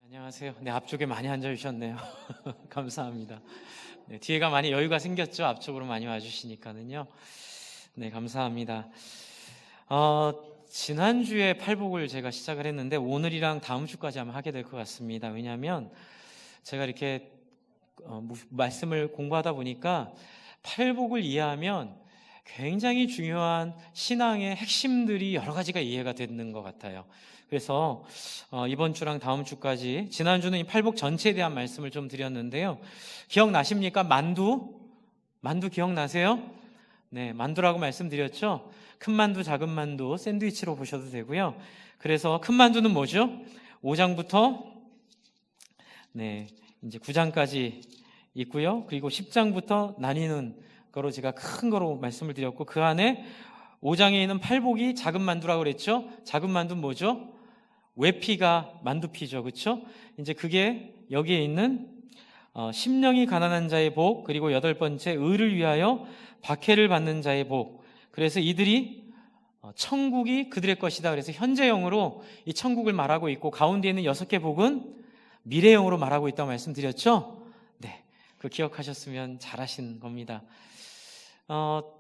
안녕하세요. 네, 앞쪽에 많이 앉아주셨네요. 감사합니다. 네, 뒤에가 많이 여유가 생겼죠. 앞쪽으로 많이 와주시니까는요. 네, 감사합니다. 지난주에 팔복을 제가 시작을 했는데 오늘이랑 다음 주까지 아마 하게 될 것 같습니다. 왜냐하면 제가 이렇게 말씀을 공부하다 보니까 팔복을 이해하면 굉장히 중요한 신앙의 핵심들이 여러 가지가 이해가 되는 것 같아요. 그래서 이번 주랑 다음 주까지, 지난주는 이 팔복 전체에 대한 말씀을 좀 드렸는데요. 기억나십니까? 만두 기억나세요? 네, 만두라고 말씀드렸죠. 큰 만두, 작은 만두, 샌드위치로 보셔도 되고요. 그래서 큰 만두는 뭐죠? 5장부터 이제 9장까지 있고요. 그리고 10장부터 나뉘는 거로 제가 큰 거로 말씀을 드렸고, 그 안에 5장에 있는 팔복이 작은 만두라고 그랬죠. 작은 만두는 뭐죠? 외피가 만두피죠. 그렇죠? 이제 그게 여기에 있는 심령이 가난한 자의 복, 그리고 8번째 의를 위하여 박해를 받는 자의 복. 그래서 이들이 천국이 그들의 것이다. 그래서 현재형으로 이 천국을 말하고 있고, 가운데 있는 6개 복은 미래형으로 말하고 있다고 말씀드렸죠. 네, 그 기억하셨으면 잘하신 겁니다.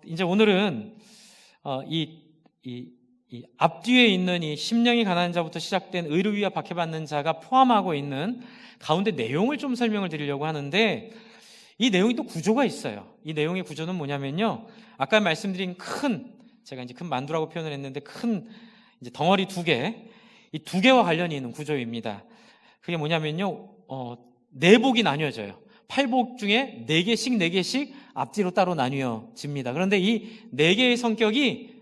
이제 오늘은 이 앞뒤에 있는 이 심령이 가난한 자부터 시작된 의를 위하여 박해받는 자가 포함하고 있는 가운데 내용을 좀 설명을 드리려고 하는데, 이 내용이 또 구조가 있어요. 이 내용의 구조는 뭐냐면요, 아까 말씀드린 제가 이제 큰 만두라고 표현을 했는데, 큰 이제 덩어리 2개, 이 2개와 관련이 있는 구조입니다. 그게 뭐냐면요, 내복이 나뉘어져요. 팔복 중에 4개씩 앞뒤로 따로 나뉘어집니다. 그런데 이 4개의 성격이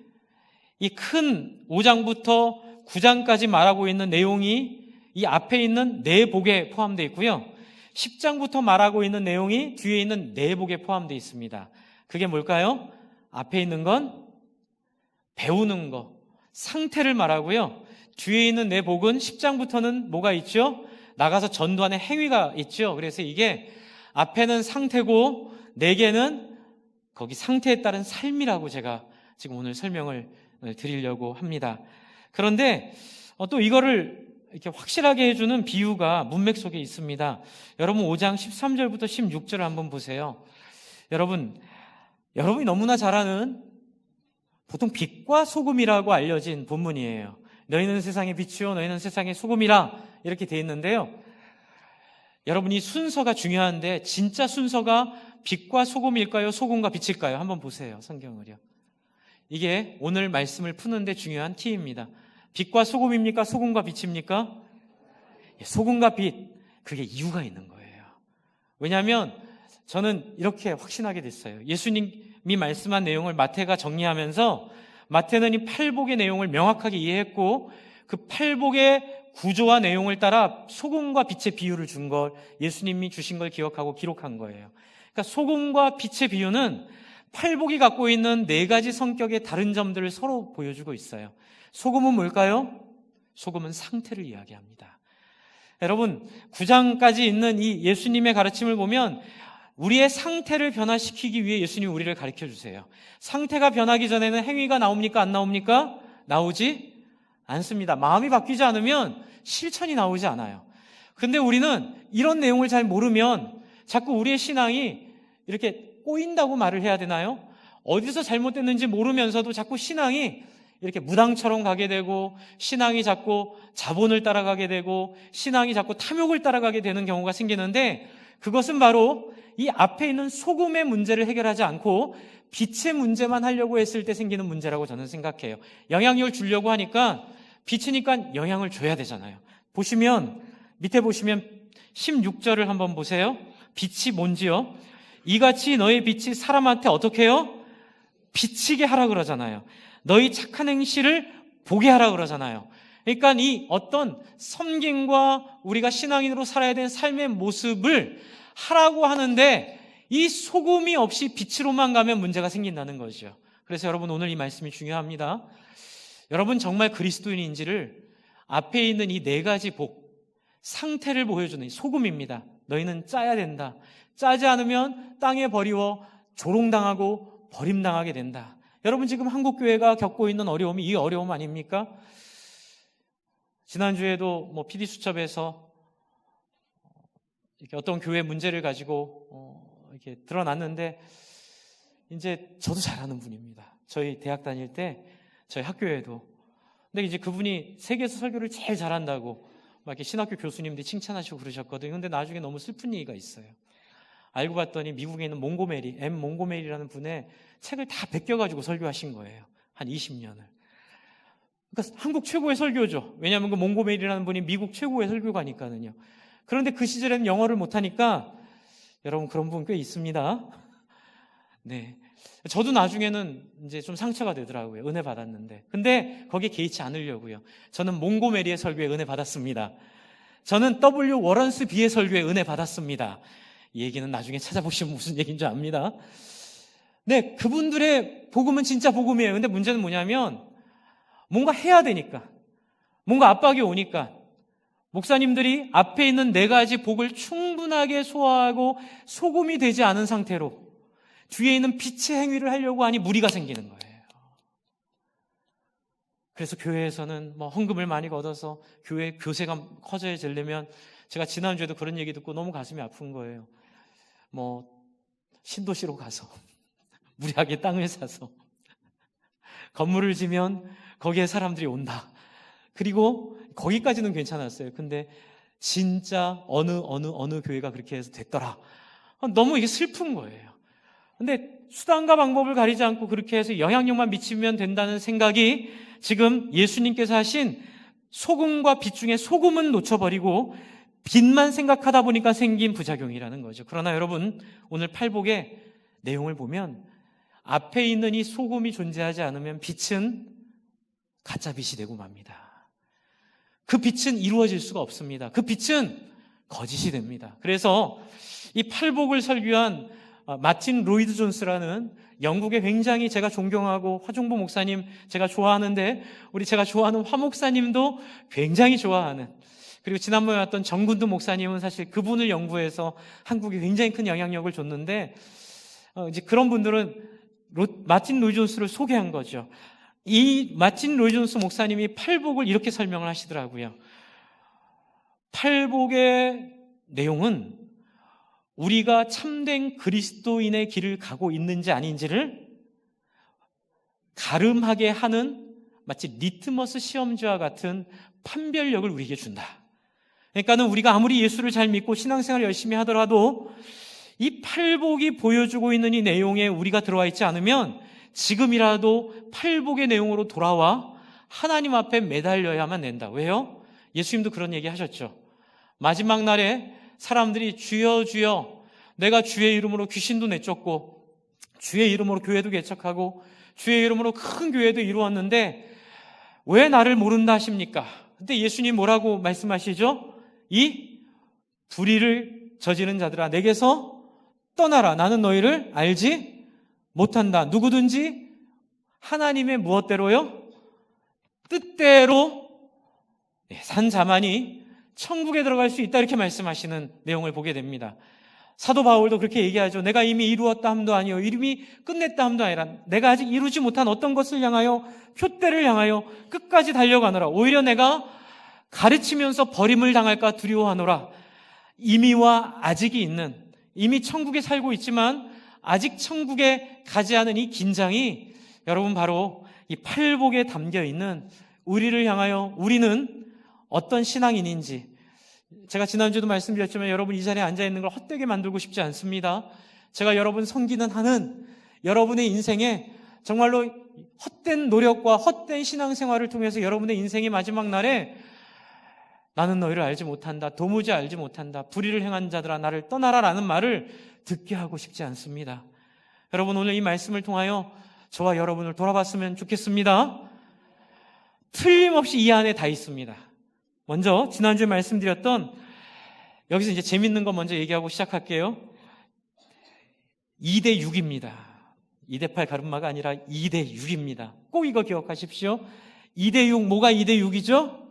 이 큰 5장부터 9장까지 말하고 있는 내용이 이 앞에 있는 4복에 포함되어 있고요. 10장부터 말하고 있는 내용이 뒤에 있는 4복에 포함되어 있습니다. 그게 뭘까요? 앞에 있는 건 배우는 거, 상태를 말하고요. 뒤에 있는 4복은 10장부터는 뭐가 있죠? 나가서 전도하는 행위가 있죠. 그래서 이게 앞에는 상태고 4개는 거기 상태에 따른 삶이라고 제가 지금 오늘 설명을 드리려고 합니다. 그런데 또 이거를 이렇게 확실하게 해주는 비유가 문맥 속에 있습니다. 여러분 5장 13절부터 16절을 한번 보세요. 여러분이 너무나 잘 아는 보통 빛과 소금이라고 알려진 본문이에요. 너희는 세상의 빛이요 너희는 세상의 소금이라, 이렇게 돼 있는데요. 여러분, 이 순서가 중요한데 진짜 순서가 빛과 소금일까요? 소금과 빛일까요? 한번 보세요, 성경을요. 이게 오늘 말씀을 푸는데 중요한 키입니다. 빛과 소금입니까? 소금과 빛입니까? 소금과 빛, 그게 이유가 있는 거예요. 왜냐하면 저는 이렇게 확신하게 됐어요. 예수님이 말씀한 내용을 마태가 정리하면서, 마태는 이 팔복의 내용을 명확하게 이해했고, 그 팔복의 구조와 내용을 따라 소금과 빛의 비유를 준 걸, 예수님이 주신 걸 기억하고 기록한 거예요. 그러니까 소금과 빛의 비유는 팔복이 갖고 있는 4가지 성격의 다른 점들을 서로 보여주고 있어요. 소금은 뭘까요? 소금은 상태를 이야기합니다. 여러분, 9장까지 있는 이 예수님의 가르침을 보면 우리의 상태를 변화시키기 위해 예수님이 우리를 가르쳐 주세요. 상태가 변하기 전에는 행위가 나옵니까? 안 나옵니까? 나오지 않습니다. 마음이 바뀌지 않으면 실천이 나오지 않아요. 근데 우리는 이런 내용을 잘 모르면 자꾸 우리의 신앙이 이렇게 꼬인다고 말을 해야 되나요? 어디서 잘못됐는지 모르면서도 자꾸 신앙이 이렇게 무당처럼 가게 되고, 신앙이 자꾸 자본을 따라가게 되고, 신앙이 자꾸 탐욕을 따라가게 되는 경우가 생기는데, 그것은 바로 이 앞에 있는 소금의 문제를 해결하지 않고 빛의 문제만 하려고 했을 때 생기는 문제라고 저는 생각해요. 영향력을 주려고 하니까 빛이니까 영향을 줘야 되잖아요. 밑에 보시면 16절을 한번 보세요. 빛이 뭔지요? 이같이 너희 빛이 사람한테 어떻게 해요? 비치게 하라 그러잖아요. 너희 착한 행실을 보게 하라 그러잖아요. 그러니까 이 어떤 섬김과 우리가 신앙인으로 살아야 되는 삶의 모습을 하라고 하는데, 이 소금이 없이 빛으로만 가면 문제가 생긴다는 거죠. 그래서 여러분, 오늘 이 말씀이 중요합니다. 여러분 정말 그리스도인인지를 앞에 있는 이 4가지 복, 상태를 보여주는 소금입니다. 너희는 짜야 된다. 짜지 않으면 땅에 버리워 조롱당하고 버림당하게 된다. 여러분, 지금 한국교회가 겪고 있는 어려움이 이 어려움 아닙니까? 지난주에도 PD 수첩에서 이렇게 어떤 교회 문제를 가지고 이렇게 드러났는데, 이제 저도 잘 아는 분입니다. 저희 대학 다닐 때 저희 학교에도. 근데 이제 그분이 세계에서 설교를 제일 잘한다고 막 이렇게 신학교 교수님들이 칭찬하시고 그러셨거든요. 근데 나중에 너무 슬픈 얘기가 있어요. 알고 봤더니 미국에 있는 몽고메리, 몽고메리라는 분의 책을 다 베껴가지고 설교하신 거예요. 한 20년을. 그러니까 한국 최고의 설교죠. 왜냐하면 그 몽고메리라는 분이 미국 최고의 설교가니까는요. 그런데 그 시절에는 영어를 못하니까, 여러분 그런 분 꽤 있습니다. 네. 저도 나중에는 이제 좀 상처가 되더라고요. 은혜 받았는데. 근데 거기에 개의치 않으려고요. 저는 몽고메리의 설교에 은혜 받았습니다. 저는 W. 워런스 비의 설교에 은혜 받았습니다. 이 얘기는 나중에 찾아보시면 무슨 얘기인 줄 압니다. 네, 그분들의 복음은 진짜 복음이에요. 근데 문제는 뭐냐면 뭔가 해야 되니까, 뭔가 압박이 오니까 목사님들이 앞에 있는 4가지 복을 충분하게 소화하고 소금이 되지 않은 상태로 뒤에 있는 빛의 행위를 하려고 하니 무리가 생기는 거예요. 그래서 교회에서는 헌금을 많이 걷어서 교회 교세가 커져지려면, 제가 지난주에도 그런 얘기 듣고 너무 가슴이 아픈 거예요. 신도시로 가서 무리하게 땅을 사서 건물을 지면 거기에 사람들이 온다. 그리고 거기까지는 괜찮았어요. 근데 진짜 어느 교회가 그렇게 해서 됐더라. 너무 이게 슬픈 거예요. 근데 수단과 방법을 가리지 않고 그렇게 해서 영향력만 미치면 된다는 생각이 지금 예수님께서 하신 소금과 빛 중에 소금은 놓쳐버리고 빛만 생각하다 보니까 생긴 부작용이라는 거죠. 그러나 여러분, 오늘 팔복의 내용을 보면 앞에 있는 이 소금이 존재하지 않으면 빛은 가짜 빛이 되고 맙니다. 그 빛은 이루어질 수가 없습니다. 그 빛은 거짓이 됩니다. 그래서 이 팔복을 설교한 마틴 로이드 존스라는 영국의 굉장히 제가 존경하고, 화종보 목사님 제가 좋아하는데, 제가 좋아하는 화 목사님도 굉장히 좋아하는, 그리고 지난번에 왔던 정군두 목사님은 사실 그분을 연구해서 한국에 굉장히 큰 영향력을 줬는데, 이제 그런 분들은 마틴 로이드 존스를 소개한 거죠. 이 마틴 로이드 존스 목사님이 팔복을 이렇게 설명을 하시더라고요. 팔복의 내용은 우리가 참된 그리스도인의 길을 가고 있는지 아닌지를 가름하게 하는, 마치 리트머스 시험지와 같은 판별력을 우리에게 준다. 그러니까는 우리가 아무리 예수를 잘 믿고 신앙생활을 열심히 하더라도 이 팔복이 보여주고 있는 이 내용에 우리가 들어와 있지 않으면 지금이라도 팔복의 내용으로 돌아와 하나님 앞에 매달려야만 된다. 왜요? 예수님도 그런 얘기 하셨죠. 마지막 날에 사람들이 주여 주여, 내가 주의 이름으로 귀신도 내쫓고 주의 이름으로 교회도 개척하고 주의 이름으로 큰 교회도 이루었는데 왜 나를 모른다 하십니까? 근데 예수님 뭐라고 말씀하시죠? 이 불의를 저지른 자들아, 내게서 떠나라. 나는 너희를 알지 못한다. 누구든지 하나님의 무엇대로요? 뜻대로 산 자만이 천국에 들어갈 수 있다, 이렇게 말씀하시는 내용을 보게 됩니다. 사도 바울도 그렇게 얘기하죠. 내가 이미 이루었다 함도 아니요, 이미 끝냈다 함도 아니라 내가 아직 이루지 못한 어떤 것을 향하여, 표대를 향하여 끝까지 달려가노라. 오히려 내가 가르치면서 버림을 당할까 두려워하노라. 이미와 아직이 있는, 이미 천국에 살고 있지만 아직 천국에 가지 않은 이 긴장이, 여러분 바로 이 팔복에 담겨 있는 우리를 향하여 우리는 어떤 신앙인인지, 제가 지난주에도 말씀드렸지만 여러분 이 자리에 앉아있는 걸 헛되게 만들고 싶지 않습니다. 제가 여러분 섬기는 한은 여러분의 인생에 정말로 헛된 노력과 헛된 신앙생활을 통해서 여러분의 인생의 마지막 날에 나는 너희를 알지 못한다, 도무지 알지 못한다, 불의를 행한 자들아 나를 떠나라 라는 말을 듣게 하고 싶지 않습니다. 여러분, 오늘 이 말씀을 통하여 저와 여러분을 돌아봤으면 좋겠습니다. 틀림없이 이 안에 다 있습니다. 먼저 지난주에 말씀드렸던, 여기서 이제 재밌는 거 먼저 얘기하고 시작할게요. 2대 6입니다. 2대 8 가름마가 아니라 2대 6입니다. 꼭 이거 기억하십시오. 2대 6, 뭐가 2대 6이죠?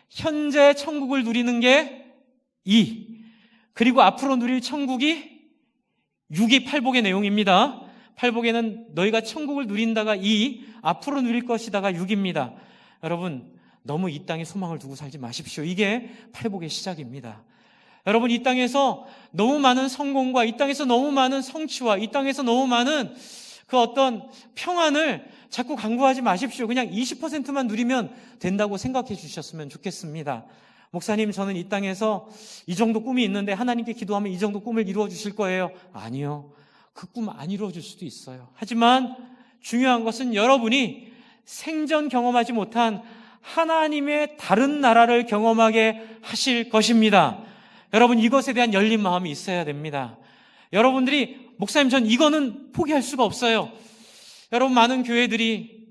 현재 천국을 누리는 게 2, 그리고 앞으로 누릴 천국이 6이 팔복의 내용입니다. 팔복에는 너희가 천국을 누린다가 2, 앞으로 누릴 것이다가 6입니다. 여러분, 너무 이 땅에 소망을 두고 살지 마십시오. 이게 팔복의 시작입니다. 여러분, 이 땅에서 너무 많은 성공과 이 땅에서 너무 많은 성취와 이 땅에서 너무 많은 그 어떤 평안을 자꾸 강구하지 마십시오. 그냥 20%만 누리면 된다고 생각해 주셨으면 좋겠습니다. 목사님, 저는 이 땅에서 이 정도 꿈이 있는데 하나님께 기도하면 이 정도 꿈을 이루어 주실 거예요. 아니요. 그 꿈 안 이루어 줄 수도 있어요. 하지만 중요한 것은 여러분이 생전 경험하지 못한 하나님의 다른 나라를 경험하게 하실 것입니다. 여러분, 이것에 대한 열린 마음이 있어야 됩니다. 여러분들이 목사님, 전 이거는 포기할 수가 없어요. 여러분, 많은 교회들이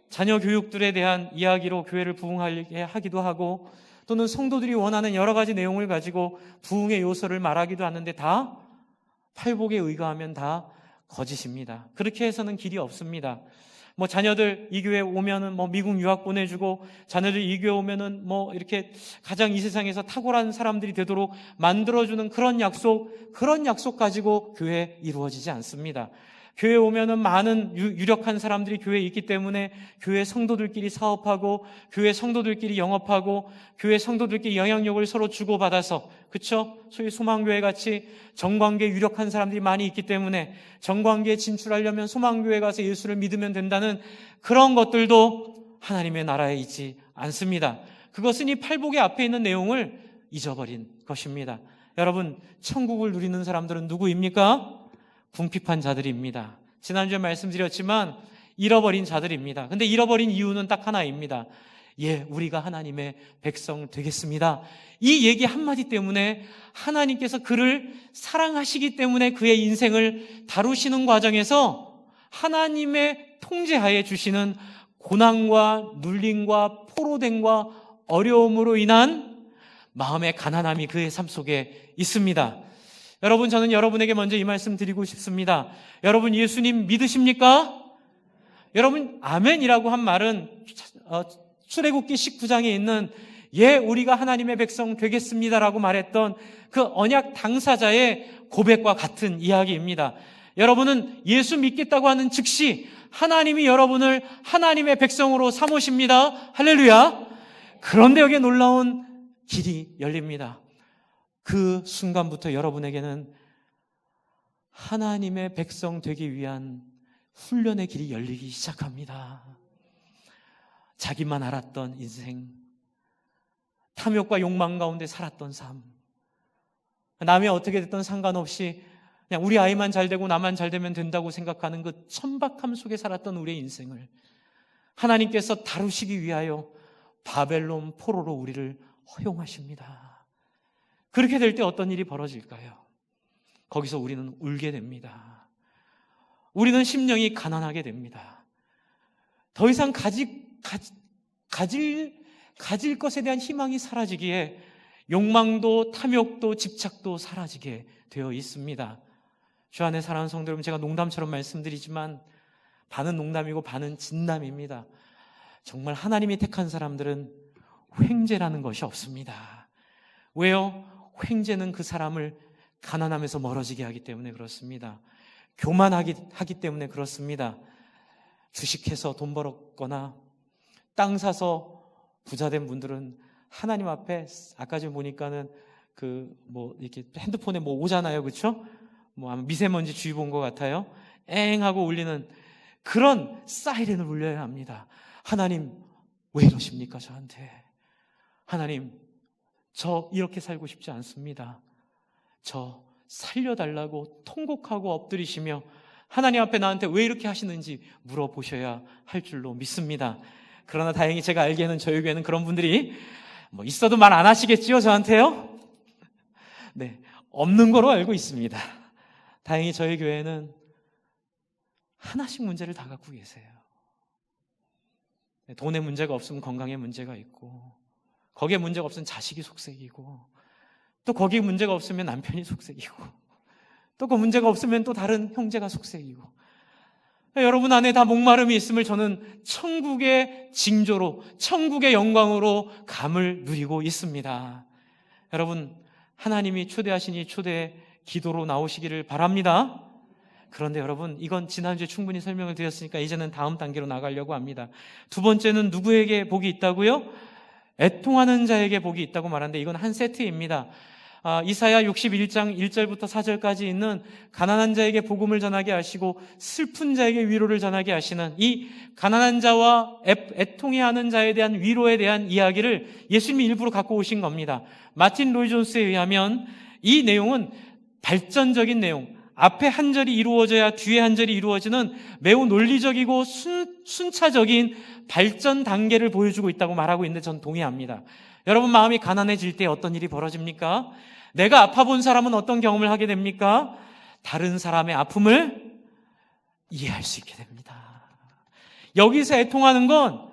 자녀 교육들에 대한 이야기로 교회를 부흥하게 하기도 하고, 또는 성도들이 원하는 여러 가지 내용을 가지고 부흥의 요소를 말하기도 하는데 다 팔복에 의거하면 다 거짓입니다. 그렇게 해서는 길이 없습니다. 자녀들 이 교회 오면은 미국 유학 보내주고, 자녀들 이 교회 오면은 이렇게 가장 이 세상에서 탁월한 사람들이 되도록 만들어주는 그런 약속 가지고 교회 이루어지지 않습니다. 교회 오면은 많은 유력한 사람들이 교회에 있기 때문에 교회 성도들끼리 사업하고, 교회 성도들끼리 영업하고, 교회 성도들끼리 영향력을 서로 주고받아서, 그쵸? 소위 소망교회 같이 정관계에 유력한 사람들이 많이 있기 때문에 정관계에 진출하려면 소망교회 가서 예수를 믿으면 된다는 그런 것들도 하나님의 나라에 있지 않습니다. 그것은 이 팔복의 앞에 있는 내용을 잊어버린 것입니다. 여러분, 천국을 누리는 사람들은 누구입니까? 궁핍한 자들입니다. 지난주에 말씀드렸지만 잃어버린 자들입니다. 근데 잃어버린 이유는 딱 하나입니다. 우리가 하나님의 백성 되겠습니다. 이 얘기 한마디 때문에 하나님께서 그를 사랑하시기 때문에 그의 인생을 다루시는 과정에서 하나님의 통제하에 주시는 고난과 눌림과 포로됨과 어려움으로 인한 마음의 가난함이 그의 삶 속에 있습니다. 여러분, 저는 여러분에게 먼저 이 말씀 드리고 싶습니다. 여러분, 예수님 믿으십니까? 여러분, 아멘이라고 한 말은 출애굽기 19장에 있는 우리가 하나님의 백성 되겠습니다라고 말했던 그 언약 당사자의 고백과 같은 이야기입니다. 여러분은 예수 믿겠다고 하는 즉시 하나님이 여러분을 하나님의 백성으로 삼으십니다. 할렐루야. 그런데 여기에 놀라운 길이 열립니다. 그 순간부터 여러분에게는 하나님의 백성 되기 위한 훈련의 길이 열리기 시작합니다. 자기만 알았던 인생, 탐욕과 욕망 가운데 살았던 삶, 남이 어떻게 됐든 상관없이 그냥 우리 아이만 잘 되고 나만 잘 되면 된다고 생각하는 그 천박함 속에 살았던 우리의 인생을 하나님께서 다루시기 위하여 바벨론 포로로 우리를 허용하십니다. 그렇게 될 때 어떤 일이 벌어질까요? 거기서 우리는 울게 됩니다. 우리는 심령이 가난하게 됩니다. 더 이상 가질 것에 대한 희망이 사라지기에 욕망도 탐욕도 집착도 사라지게 되어 있습니다. 주 안에 사랑하는 성도 여러분, 제가 농담처럼 말씀드리지만 반은 농담이고 반은 진담입니다. 정말 하나님이 택한 사람들은 횡재라는 것이 없습니다. 왜요? 횡재는 그 사람을 가난함에서 멀어지게 하기 때문에 그렇습니다. 교만하기 때문에 그렇습니다. 주식해서 돈 벌었거나 땅 사서 부자된 분들은 하나님 앞에 아까 좀 보니까는 이렇게 핸드폰에 오잖아요, 그렇죠? 아마 미세먼지 주의보 온 것 같아요. 엥 하고 울리는 그런 사이렌을 울려야 합니다. 하나님, 왜 이러십니까 저한테? 하나님, 저 이렇게 살고 싶지 않습니다. 저 살려달라고 통곡하고 엎드리시며 하나님 앞에 나한테 왜 이렇게 하시는지 물어보셔야 할 줄로 믿습니다. 그러나 다행히 제가 알기에는 저희 교회는 그런 분들이 있어도 말 안 하시겠지요, 저한테요? 네, 없는 거로 알고 있습니다. 다행히 저희 교회는 하나씩 문제를 다 갖고 계세요. 돈의 문제가 없으면 건강의 문제가 있고, 거기에 문제가 없으면 자식이 속색이고, 또 거기에 문제가 없으면 남편이 속색이고, 또 그 문제가 없으면 또 다른 형제가 속색이고, 여러분 안에 다 목마름이 있음을 저는 천국의 징조로, 천국의 영광으로 감을 누리고 있습니다. 여러분, 하나님이 초대하시니 초대 기도로 나오시기를 바랍니다. 그런데 여러분, 이건 지난주에 충분히 설명을 드렸으니까 이제는 다음 단계로 나가려고 합니다. 두 번째는 누구에게 복이 있다고요? 애통하는 자에게 복이 있다고 말하는데 이건 한 세트입니다. 이사야 61장 1절부터 4절까지 있는 가난한 자에게 복음을 전하게 하시고 슬픈 자에게 위로를 전하게 하시는 이 가난한 자와 애통해하는 자에 대한 위로에 대한 이야기를 예수님이 일부러 갖고 오신 겁니다. 마틴 로이 존스에 의하면 이 내용은 발전적인 내용, 앞에 한 절이 이루어져야 뒤에 한 절이 이루어지는 매우 논리적이고 순차적인 발전 단계를 보여주고 있다고 말하고 있는데 전 동의합니다. 여러분 마음이 가난해질 때 어떤 일이 벌어집니까? 내가 아파 본 사람은 어떤 경험을 하게 됩니까? 다른 사람의 아픔을 이해할 수 있게 됩니다. 여기서 애통하는 건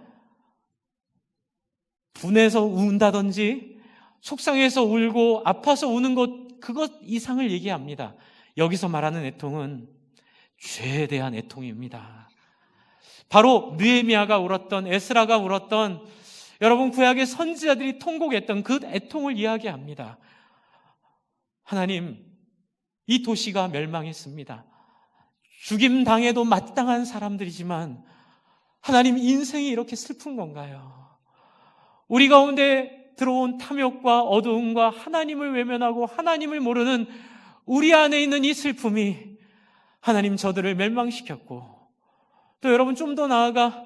분해서 운다든지 속상해서 울고 아파서 우는 것, 그것 이상을 얘기합니다. 여기서 말하는 애통은 죄에 대한 애통입니다. 바로 느헤미야가 울었던, 에스라가 울었던, 여러분 구약의 선지자들이 통곡했던 그 애통을 이야기합니다. 하나님, 이 도시가 멸망했습니다. 죽임 당해도 마땅한 사람들이지만 하나님, 인생이 이렇게 슬픈 건가요? 우리 가운데 들어온 탐욕과 어두움과 하나님을 외면하고 하나님을 모르는 우리 안에 있는 이 슬픔이 하나님 저들을 멸망시켰고, 또 여러분 좀 더 나아가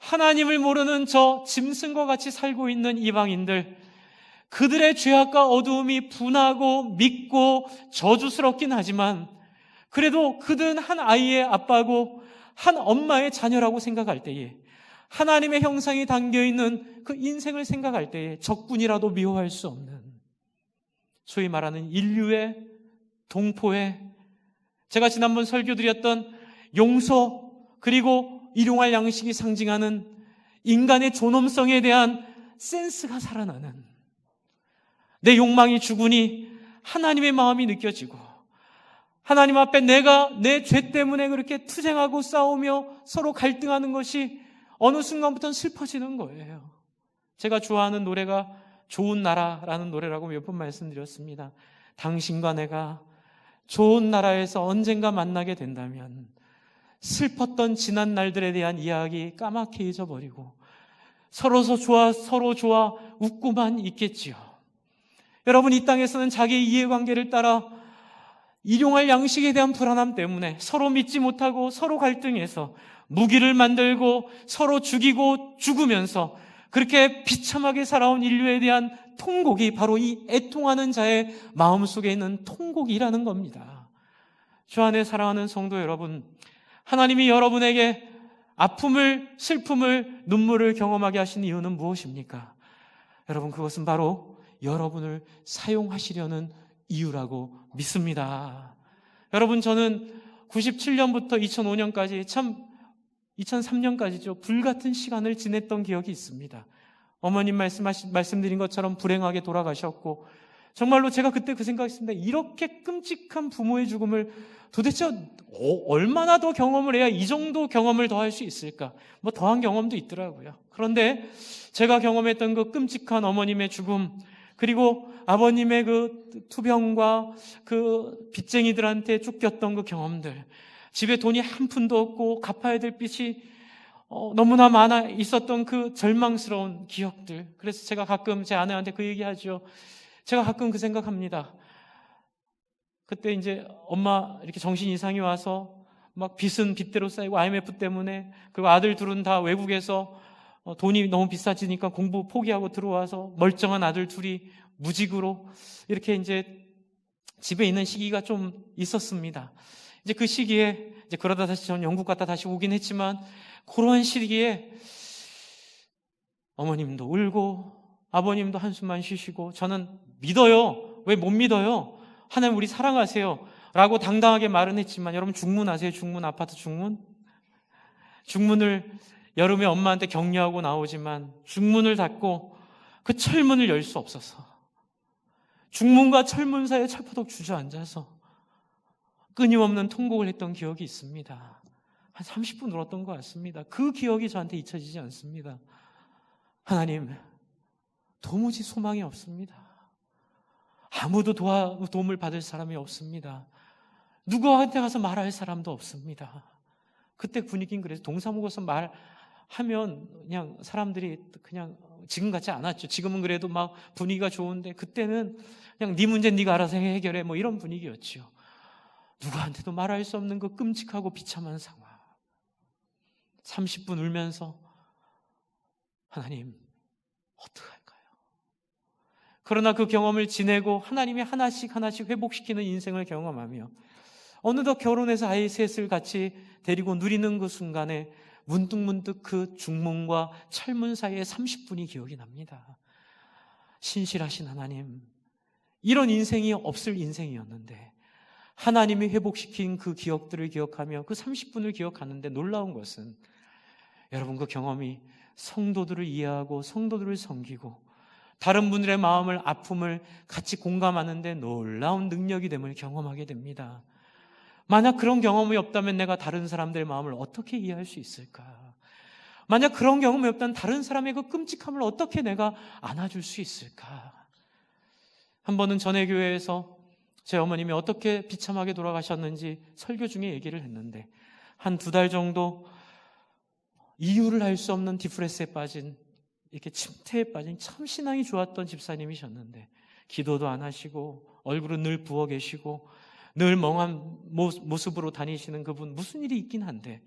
하나님을 모르는 저 짐승과 같이 살고 있는 이방인들, 그들의 죄악과 어두움이 분하고 밉고 저주스럽긴 하지만 그래도 그들은 한 아이의 아빠고 한 엄마의 자녀라고 생각할 때에, 하나님의 형상이 담겨있는 그 인생을 생각할 때에 적군이라도 미워할 수 없는, 소위 말하는 인류의 동포의, 제가 지난번 설교드렸던 용서 그리고 일용할 양식이 상징하는 인간의 존엄성에 대한 센스가 살아나는, 내 욕망이 죽으니 하나님의 마음이 느껴지고 하나님 앞에 내가 내 죄 때문에 그렇게 투쟁하고 싸우며 서로 갈등하는 것이 어느 순간부터는 슬퍼지는 거예요. 제가 좋아하는 노래가 좋은 나라라는 노래라고 몇 번 말씀드렸습니다. 당신과 내가 좋은 나라에서 언젠가 만나게 된다면 슬펐던 지난 날들에 대한 이야기 까맣게 잊어버리고 서로 좋아 웃고만 있겠지요. 여러분, 이 땅에서는 자기의 이해관계를 따라 일용할 양식에 대한 불안함 때문에 서로 믿지 못하고 서로 갈등해서 무기를 만들고 서로 죽이고 죽으면서 그렇게 비참하게 살아온 인류에 대한 통곡이 바로 이 애통하는 자의 마음속에 있는 통곡이라는 겁니다. 주 안에 사랑하는 성도 여러분, 하나님이 여러분에게 아픔을, 슬픔을, 눈물을 경험하게 하신 이유는 무엇입니까? 여러분, 그것은 바로 여러분을 사용하시려는 이유라고 믿습니다. 여러분, 저는 97년부터 2005년까지, 참 2003년까지죠, 불같은 시간을 지냈던 기억이 있습니다. 어머님 말씀드린 것처럼 불행하게 돌아가셨고, 정말로 제가 그때 그 생각했습니다. 이렇게 끔찍한 부모의 죽음을 도대체 얼마나 더 경험을 해야 이 정도 경험을 더 할 수 있을까? 뭐 더한 경험도 있더라고요. 그런데 제가 경험했던 그 끔찍한 어머님의 죽음, 그리고 아버님의 그 투병과 그 빚쟁이들한테 쫓겼던 그 경험들, 집에 돈이 한 푼도 없고 갚아야 될 빚이 너무나 많아 있었던 그 절망스러운 기억들. 그래서 제가 가끔 제 아내한테 그 얘기하죠. 제가 가끔 그 생각합니다. 그때 이제 엄마 이렇게 정신 이상이 와서 막 빚은 빚대로 쌓이고 IMF 때문에, 그리고 아들 둘은 다 외국에서 돈이 너무 비싸지니까 공부 포기하고 들어와서 멀쩡한 아들 둘이 무직으로 이렇게 이제 집에 있는 시기가 좀 있었습니다. 이제 그 시기에 이제 그러다 다시 전 영국 갔다 다시 오긴 했지만, 그런 시기에 어머님도 울고 아버님도 한숨만 쉬시고, 저는 믿어요. 왜 못 믿어요? 하나님 우리 사랑하세요 라고 당당하게 말은 했지만, 여러분 중문 아세요? 중문, 아파트 중문? 중문을 여름에 엄마한테 격려하고 나오지만 중문을 닫고 그 철문을 열 수 없어서 중문과 철문 사이에 철퍼덕 주저앉아서 끊임없는 통곡을 했던 기억이 있습니다. 한 30분 울었던 것 같습니다. 그 기억이 저한테 잊혀지지 않습니다. 하나님, 도무지 소망이 없습니다. 아무도 도움을 받을 사람이 없습니다. 누구한테 가서 말할 사람도 없습니다. 그때 분위기는 그래서 동사무고서 하면 그냥 사람들이 그냥 지금 같지 않았죠. 지금은 그래도 막 분위기가 좋은데 그때는 그냥 네 문제 네가 알아서 해결해 뭐 이런 분위기였죠. 누구한테도 말할 수 없는 그 끔찍하고 비참한 상황. 30분 울면서 하나님 어떡할까요? 그러나 그 경험을 지내고 하나님이 하나씩 하나씩 회복시키는 인생을 경험하며 어느덧 결혼해서 아이 셋을 같이 데리고 누리는 그 순간에 문득문득 그 중문과 철문 사이의 30분이 기억이 납니다. 신실하신 하나님, 이런 인생이 없을 인생이었는데 하나님이 회복시킨 그 기억들을 기억하며 그 30분을 기억하는데 놀라운 것은 여러분 그 경험이 성도들을 이해하고 성도들을 섬기고 다른 분들의 마음을 아픔을 같이 공감하는 데 놀라운 능력이 됨을 경험하게 됩니다. 만약 그런 경험이 없다면 내가 다른 사람들의 마음을 어떻게 이해할 수 있을까? 만약 그런 경험이 없다면 다른 사람의 그 끔찍함을 어떻게 내가 안아줄 수 있을까? 한 번은 전에 교회에서 제 어머님이 어떻게 비참하게 돌아가셨는지 설교 중에 얘기를 했는데 한 2달 정도 이유를 알 수 없는 디프레스에 빠진 이렇게 침태에 빠진 참 신앙이 좋았던 집사님이셨는데 기도도 안 하시고 얼굴은 늘 부어 계시고 늘 멍한 모습으로 다니시는 그분 무슨 일이 있긴 한데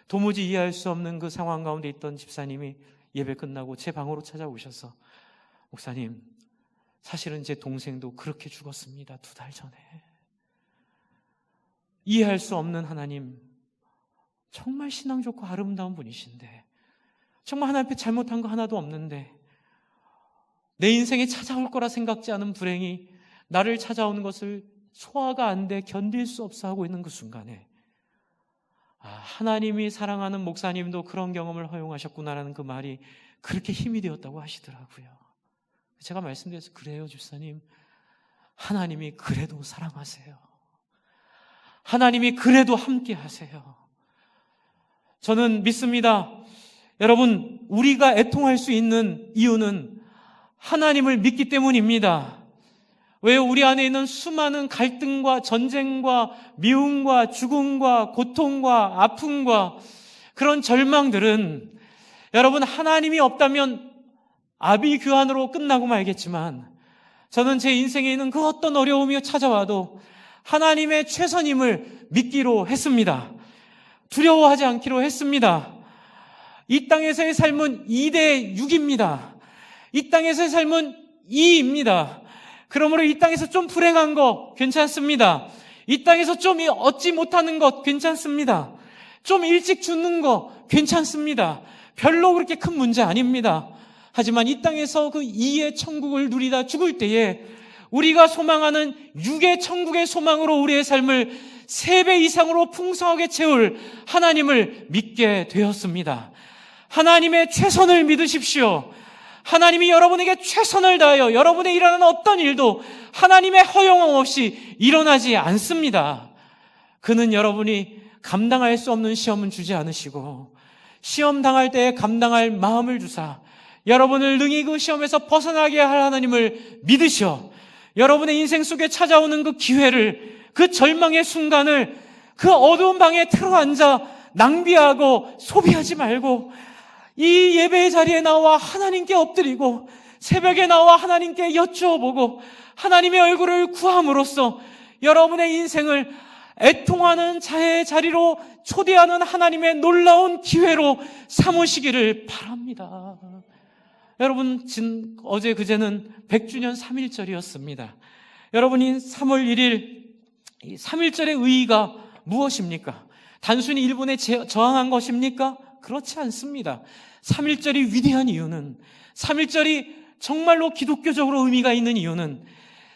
도무지 이해할 수 없는 그 상황 가운데 있던 집사님이 예배 끝나고 제 방으로 찾아오셔서 목사님 사실은 제 동생도 그렇게 죽었습니다. 2달 전에. 이해할 수 없는 하나님 정말 신앙 좋고 아름다운 분이신데 정말 하나님 앞에 잘못한 거 하나도 없는데 내 인생에 찾아올 거라 생각지 않은 불행이 나를 찾아오는 것을 소화가 안 돼 견딜 수 없어 하고 있는 그 순간에 하나님이 사랑하는 목사님도 그런 경험을 허용하셨구나라는 그 말이 그렇게 힘이 되었다고 하시더라고요. 제가 말씀드려서 그래요 집사님, 하나님이 그래도 사랑하세요. 하나님이 그래도 함께 하세요. 저는 믿습니다. 여러분, 우리가 애통할 수 있는 이유는 하나님을 믿기 때문입니다. 왜요? 우리 안에 있는 수많은 갈등과 전쟁과 미움과 죽음과 고통과 아픔과 그런 절망들은 여러분 하나님이 없다면 아비규환으로 끝나고 말겠지만 저는 제 인생에 있는 그 어떤 어려움이 찾아와도 하나님의 최선임을 믿기로 했습니다. 두려워하지 않기로 했습니다. 이 땅에서의 삶은 2대 6입니다. 이 땅에서의 삶은 2입니다. 그러므로 이 땅에서 좀 불행한 거 괜찮습니다. 이 땅에서 좀 얻지 못하는 것 괜찮습니다. 좀 일찍 죽는 거 괜찮습니다. 별로 그렇게 큰 문제 아닙니다. 하지만 이 땅에서 그 2의 천국을 누리다 죽을 때에 우리가 소망하는 6의 천국의 소망으로 우리의 삶을 3배 이상으로 풍성하게 채울 하나님을 믿게 되었습니다. 하나님의 최선을 믿으십시오. 하나님이 여러분에게 최선을 다하여 여러분의 일하는 어떤 일도 하나님의 허용 없이 일어나지 않습니다. 그는 여러분이 감당할 수 없는 시험은 주지 않으시고 시험 당할 때에 감당할 마음을 주사 여러분을 능히 그 시험에서 벗어나게 할 하나님을 믿으셔 여러분의 인생 속에 찾아오는 그 기회를, 그 절망의 순간을 그 어두운 방에 틀어앉아 낭비하고 소비하지 말고 이 예배의 자리에 나와 하나님께 엎드리고 새벽에 나와 하나님께 여쭈어보고 하나님의 얼굴을 구함으로써 여러분의 인생을 애통하는 자의 자리로 초대하는 하나님의 놀라운 기회로 삼으시기를 바랍니다. 여러분, 어제 그제는 100주년 3.1절이었습니다. 여러분이 3월 1일 3.1절의 의의가 무엇입니까? 단순히 일본에 저항한 것입니까? 그렇지 않습니다. 3.1절이 위대한 이유는, 3.1절이 정말로 기독교적으로 의미가 있는 이유는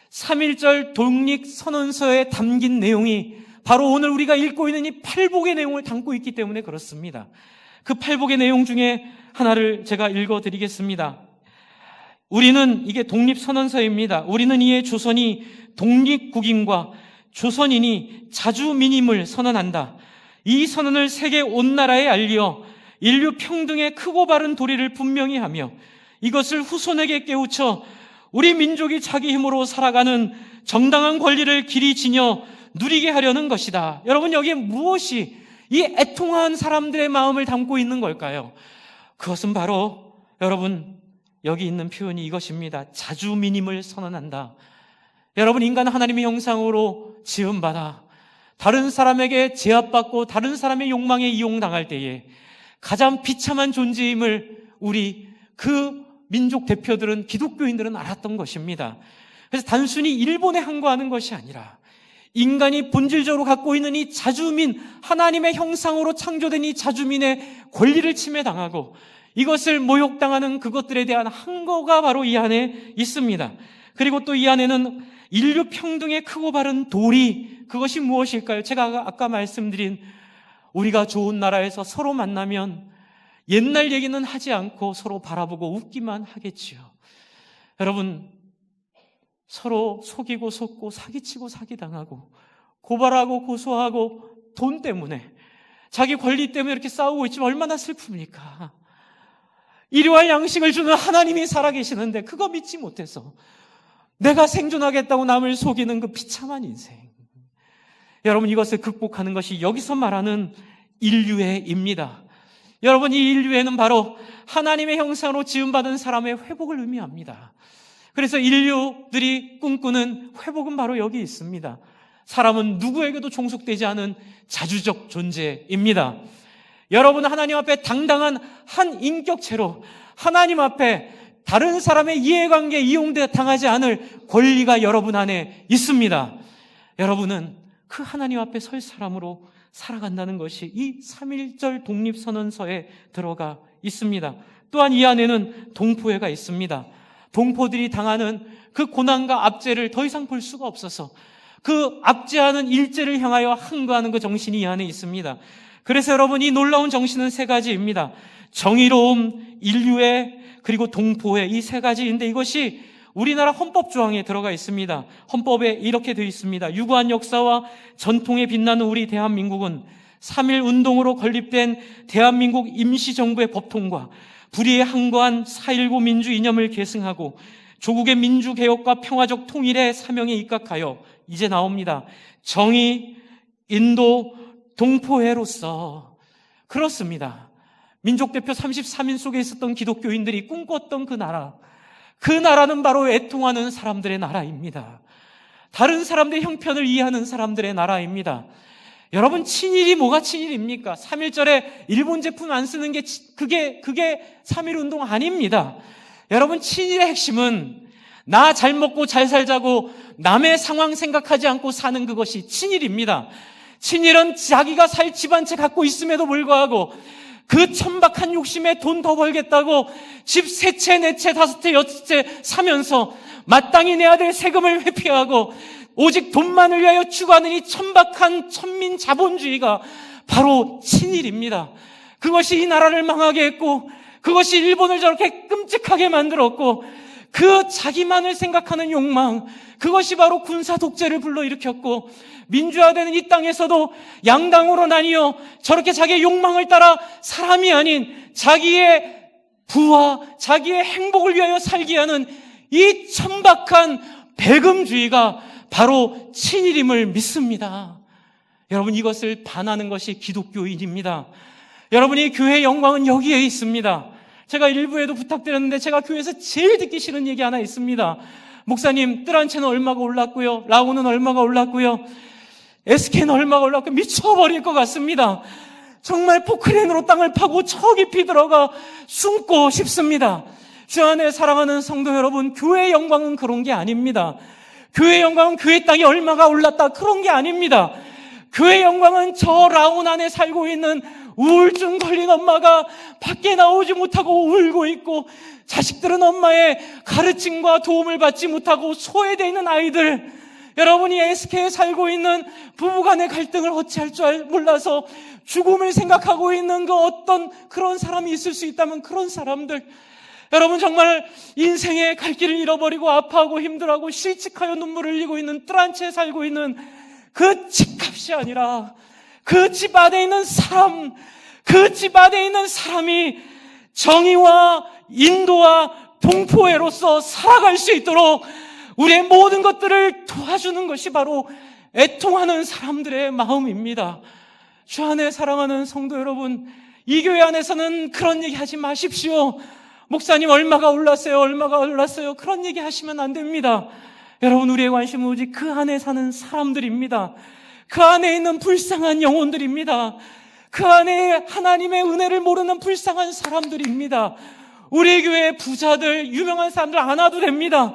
3.1절 독립선언서에 담긴 내용이 바로 오늘 우리가 읽고 있는 이 팔복의 내용을 담고 있기 때문에 그렇습니다. 그 팔복의 내용 중에 하나를 제가 읽어드리겠습니다. 우리는, 이게 독립선언서입니다. 우리는 이에 조선이 독립국인과 조선인이 자주민임을 선언한다. 이 선언을 세계 온 나라에 알려 인류 평등의 크고 바른 도리를 분명히 하며 이것을 후손에게 깨우쳐 우리 민족이 자기 힘으로 살아가는 정당한 권리를 길이 지녀 누리게 하려는 것이다. 여러분, 여기에 무엇이 이 애통한 사람들의 마음을 담고 있는 걸까요? 그것은 바로 여러분 여기 있는 표현이 이것입니다. 자주민임을 선언한다. 여러분, 인간은 하나님의 형상으로 지음받아 다른 사람에게 제압받고 다른 사람의 욕망에 이용당할 때에 가장 비참한 존재임을 우리 그 민족 대표들은, 기독교인들은 알았던 것입니다. 그래서 단순히 일본에 항거하는 것이 아니라 인간이 본질적으로 갖고 있는 이 자주민, 하나님의 형상으로 창조된 이 자주민의 권리를 침해당하고 이것을 모욕당하는 그것들에 대한 항거가 바로 이 안에 있습니다. 그리고 또 이 안에는 인류 평등의 크고 바른 도리, 그것이 무엇일까요? 제가 아까 말씀드린 우리가 좋은 나라에서 서로 만나면 옛날 얘기는 하지 않고 서로 바라보고 웃기만 하겠지요. 여러분, 서로 속이고 속고 사기치고 사기당하고 고발하고 고소하고 돈 때문에, 자기 권리 때문에 이렇게 싸우고 있지만 얼마나 슬픕니까? 일용할 양식을 주는 하나님이 살아계시는데 그거 믿지 못해서 내가 생존하겠다고 남을 속이는 그 비참한 인생. 여러분, 이것을 극복하는 것이 여기서 말하는 인류애입니다. 여러분, 이 인류애는 바로 하나님의 형상으로 지음받은 사람의 회복을 의미합니다. 그래서 인류들이 꿈꾸는 회복은 바로 여기 있습니다. 사람은 누구에게도 종속되지 않은 자주적 존재입니다. 여러분은 하나님 앞에 당당한 한 인격체로 하나님 앞에 다른 사람의 이해관계에 이용당하지 않을 권리가 여러분 안에 있습니다. 여러분은 그 하나님 앞에 설 사람으로 살아간다는 것이 이 3.1절 독립선언서에 들어가 있습니다. 또한 이 안에는 동포애가 있습니다. 동포들이 당하는 그 고난과 압제를 더 이상 볼 수가 없어서 그 압제하는 일제를 향하여 항거하는 그 정신이 이 안에 있습니다. 그래서 여러분, 이 놀라운 정신은 세 가지입니다. 정의로움, 인류애, 그리고 동포애, 이 세 가지인데 이것이 우리나라 헌법 조항에 들어가 있습니다. 헌법에 이렇게 되어 있습니다. 유구한 역사와 전통에 빛나는 우리 대한민국은 3.1 운동으로 건립된 대한민국 임시정부의 법통과 불의에 항거한 4.19 민주 이념을 계승하고 조국의 민주개혁과 평화적 통일의 사명에 입각하여 이제 나옵니다. 정의, 인도, 동포애로서. 그렇습니다. 민족대표 33인 속에 있었던 기독교인들이 꿈꿨던 그 나라, 그 나라는 바로 애통하는 사람들의 나라입니다. 다른 사람들의 형편을 이해하는 사람들의 나라입니다. 여러분, 친일이 뭐가 친일입니까? 3.1절에 일본 제품 안 쓰는 게 그게 3.1 운동 아닙니다. 여러분, 친일의 핵심은 나 잘 먹고 잘 살자고 남의 상황 생각하지 않고 사는 그것이 친일입니다. 친일은 자기가 살 집 한 채 갖고 있음에도 불구하고 그 천박한 욕심에 돈 더 벌겠다고 집 3채, 4채, 5채, 6채 사면서 마땅히 내야 될 세금을 회피하고 오직 돈만을 위하여 추구하는 이 천박한 천민 자본주의가 바로 친일입니다. 그것이 이 나라를 망하게 했고 그것이 일본을 저렇게 끔찍하게 만들었고 그 자기만을 생각하는 욕망, 그것이 바로 군사 독재를 불러일으켰고 민주화되는 이 땅에서도 양당으로 나뉘어 저렇게 자기의 욕망을 따라 사람이 아닌 자기의 부와 자기의 행복을 위하여 살게 하는 이 천박한 배금주의가 바로 친일임을 믿습니다. 여러분, 이것을 반하는 것이 기독교인입니다. 여러분이 교회의 영광은 여기에 있습니다. 제가 일부에도 부탁드렸는데 제가 교회에서 제일 듣기 싫은 얘기 하나 있습니다. 목사님, 뜰한채는 얼마가 올랐고요, 라우는 얼마가 올랐고요, SK는 얼마가 올랐고 미쳐버릴 것 같습니다. 정말 포크레인으로 땅을 파고 저 깊이 들어가 숨고 싶습니다. 주 안에 사랑하는 성도 여러분, 교회의 영광은 그런 게 아닙니다. 교회의 영광은 교회 땅이 얼마가 올랐다 그런 게 아닙니다. 교회의 영광은 저 라운 안에 살고 있는 우울증 걸린 엄마가 밖에 나오지 못하고 울고 있고 자식들은 엄마의 가르침과 도움을 받지 못하고 소외되어 있는 아이들, 여러분이 SK에 살고 있는 부부간의 갈등을 어찌할 줄 몰라서 죽음을 생각하고 있는 그 어떤 그런 사람이 있을 수 있다면 그런 사람들, 여러분 정말 인생의 갈 길을 잃어버리고 아파하고 힘들어하고 실직하여 눈물을 흘리고 있는 뜰한채에 살고 있는 그 집값이 아니라 그 집 안에 있는 사람, 그 집 안에 있는 사람이 정의와 인도와 동포애로서 살아갈 수 있도록 우리의 모든 것들을 도와주는 것이 바로 애통하는 사람들의 마음입니다. 주 안에 사랑하는 성도 여러분, 이 교회 안에서는 그런 얘기 하지 마십시오. 목사님 얼마가 올랐어요, 얼마가 올랐어요, 그런 얘기 하시면 안 됩니다. 여러분, 우리의 관심은 오직 그 안에 사는 사람들입니다. 그 안에 있는 불쌍한 영혼들입니다. 그 안에 하나님의 은혜를 모르는 불쌍한 사람들입니다. 우리 교회 부자들, 유명한 사람들 안 와도 됩니다.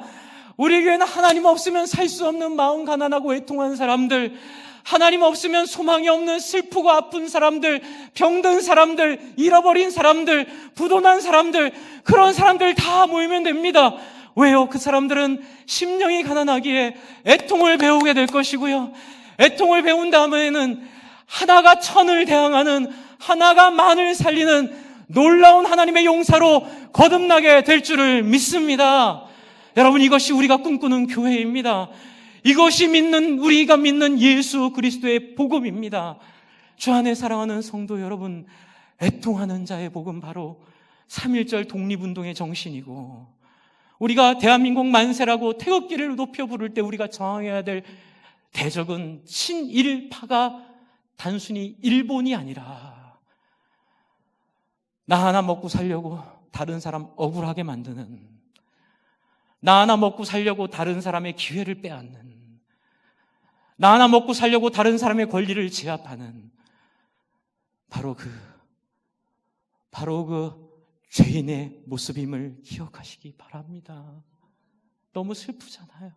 우리 교회는 하나님 없으면 살 수 없는 마음 가난하고 애통한 사람들, 하나님 없으면 소망이 없는 슬프고 아픈 사람들, 병든 사람들, 잃어버린 사람들, 부도난 사람들, 그런 사람들 다 모이면 됩니다. 왜요? 그 사람들은 심령이 가난하기에 애통을 배우게 될 것이고요, 애통을 배운 다음에는 하나가 천을 대항하는, 하나가 만을 살리는 놀라운 하나님의 용사로 거듭나게 될 줄을 믿습니다. 여러분, 이것이 우리가 꿈꾸는 교회입니다. 이것이 우리가 믿는 예수 그리스도의 복음입니다. 주 안에 사랑하는 성도 여러분, 애통하는 자의 복음, 바로 3.1절 독립운동의 정신이고, 우리가 대한민국 만세라고 태극기를 높여 부를 때 우리가 저항해야 될 대적은 친일파가 단순히 일본이 아니라 나 하나 먹고 살려고 다른 사람 억울하게 만드는, 나 하나 먹고 살려고 다른 사람의 기회를 빼앗는, 나 하나 먹고 살려고 다른 사람의 권리를 제압하는 바로 그 죄인의 모습임을 기억하시기 바랍니다. 너무 슬프잖아요.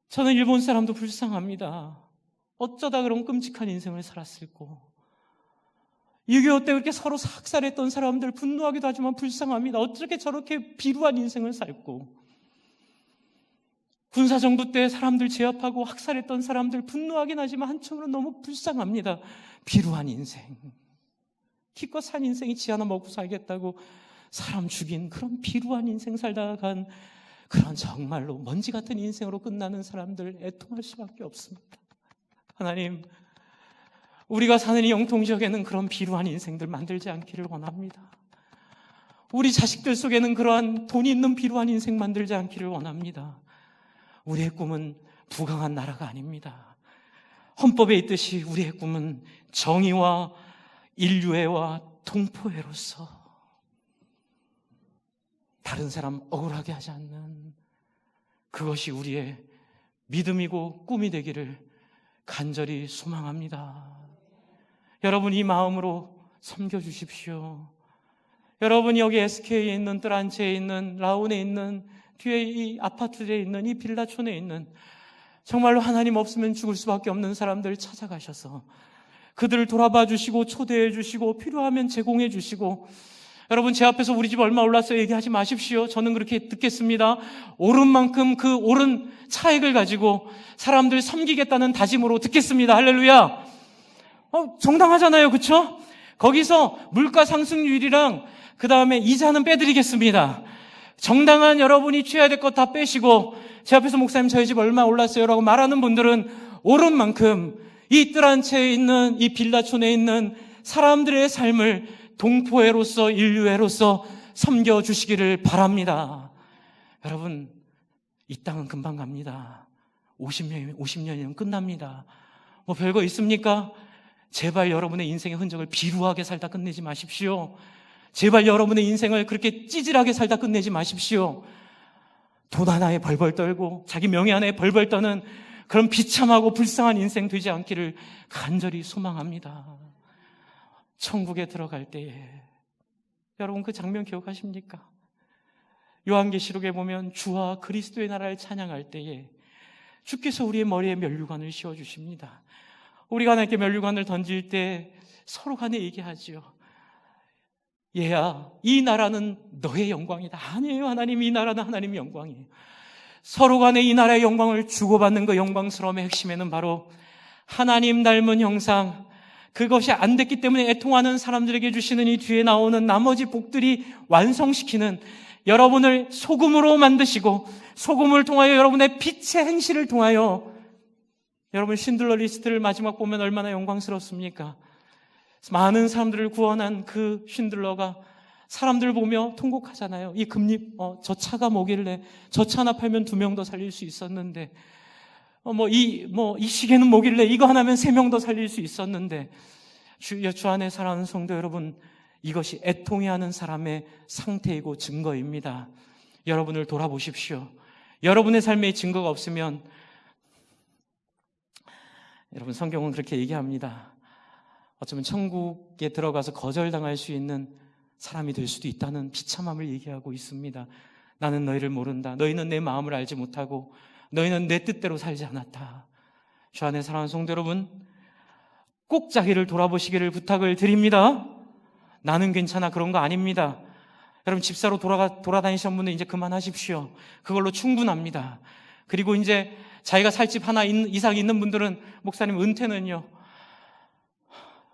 저는 일본 사람도 불쌍합니다. 어쩌다 그런 끔찍한 인생을 살았을꼬. 6.25 때 그렇게 서로 학살했던 사람들 분노하기도 하지만 불쌍합니다. 어떻게 저렇게 비루한 인생을 살고, 군사정부 때 사람들 제압하고 학살했던 사람들 분노하긴 하지만 한쪽으로는 너무 불쌍합니다. 비루한 인생, 기껏 산 인생이 지 하나 먹고 살겠다고 사람 죽인 그런 비루한 인생 살다가 간 그런 정말로 먼지 같은 인생으로 끝나는 사람들 애통할 수밖에 없습니다. 하나님, 우리가 사는 이 영통지역에는 그런 비루한 인생들 만들지 않기를 원합니다. 우리 자식들 속에는 그러한 돈 있는 비루한 인생 만들지 않기를 원합니다. 우리의 꿈은 부강한 나라가 아닙니다. 헌법에 있듯이 우리의 꿈은 정의와 인류애와 동포애로서 다른 사람 억울하게 하지 않는, 그것이 우리의 믿음이고 꿈이 되기를 간절히 소망합니다. 여러분, 이 마음으로 섬겨주십시오. 여러분, 여기 SK에 있는, 뜰안체에 있는, 라온에 있는, 뒤에 이 아파트에 있는, 이 빌라촌에 있는 정말로 하나님 없으면 죽을 수밖에 없는 사람들 찾아가셔서 그들을 돌아봐 주시고 초대해 주시고 필요하면 제공해 주시고, 여러분, 제 앞에서 우리 집 얼마 올랐어요 얘기하지 마십시오. 저는 그렇게 듣겠습니다. 오른 만큼 그 오른 차액을 가지고 사람들 섬기겠다는 다짐으로 듣겠습니다. 할렐루야. 정당하잖아요, 그렇죠? 거기서 물가 상승률이랑 그 다음에 이자는 빼드리겠습니다. 정당한 여러분이 취해야 될 것 다 빼시고, 제 앞에서 목사님 저희 집 얼마 올랐어요 라고 말하는 분들은 오른 만큼 이 뜰안체에 있는, 이 빌라촌에 있는 사람들의 삶을 동포애로서 인류애로서 섬겨주시기를 바랍니다. 여러분, 이 땅은 금방 갑니다. 50년이면 끝납니다. 뭐 별거 있습니까? 제발 여러분의 인생의 흔적을 비루하게 살다 끝내지 마십시오. 제발 여러분의 인생을 그렇게 찌질하게 살다 끝내지 마십시오. 돈 하나에 벌벌 떨고 자기 명예 하나에 벌벌 떠는 그런 비참하고 불쌍한 인생 되지 않기를 간절히 소망합니다. 천국에 들어갈 때에 여러분, 그 장면 기억하십니까? 요한계시록에 보면 주와 그리스도의 나라를 찬양할 때에 주께서 우리의 머리에 면류관을 씌워주십니다. 우리가 하나님께 면류관을 던질 때 서로 간에 얘기하지요. 얘야, 이 나라는 너의 영광이다. 아니에요, 하나님, 이 나라는 하나님의 영광이에요. 서로 간에 이 나라의 영광을 주고받는 그 영광스러움의 핵심에는 바로 하나님 닮은 형상, 그것이 안 됐기 때문에 애통하는 사람들에게 주시는 이 뒤에 나오는 나머지 복들이 완성시키는, 여러분을 소금으로 만드시고 소금을 통하여 여러분의 빛의 행실을 통하여, 여러분 신들러 리스트를 마지막 보면 얼마나 영광스럽습니까? 많은 사람들을 구원한 그 신들러가 사람들 보며 통곡하잖아요. 이 금리, 저 차가 뭐길래 저 차 하나 팔면 2명 더 살릴 수 있었는데, 이 시계는 뭐길래 이거 하나면 3명 더 살릴 수 있었는데, 주 안에 사랑하는 성도 여러분, 이것이 애통해하는 사람의 상태이고 증거입니다. 여러분을 돌아보십시오. 여러분의 삶에 증거가 없으면, 여러분, 성경은 그렇게 얘기합니다. 어쩌면 천국에 들어가서 거절당할 수 있는 사람이 될 수도 있다는 비참함을 얘기하고 있습니다. 나는 너희를 모른다. 너희는 내 마음을 알지 못하고 너희는 내 뜻대로 살지 않았다. 주 안에 사랑하는 성도 여러분, 꼭 자기를 돌아보시기를 부탁을 드립니다. 나는 괜찮아, 그런 거 아닙니다. 여러분, 집사로 돌아다니시는 분들 이제 그만하십시오. 그걸로 충분합니다. 그리고 이제 자기가 살 집 하나 이상 있는 분들은, 목사님 은퇴는요?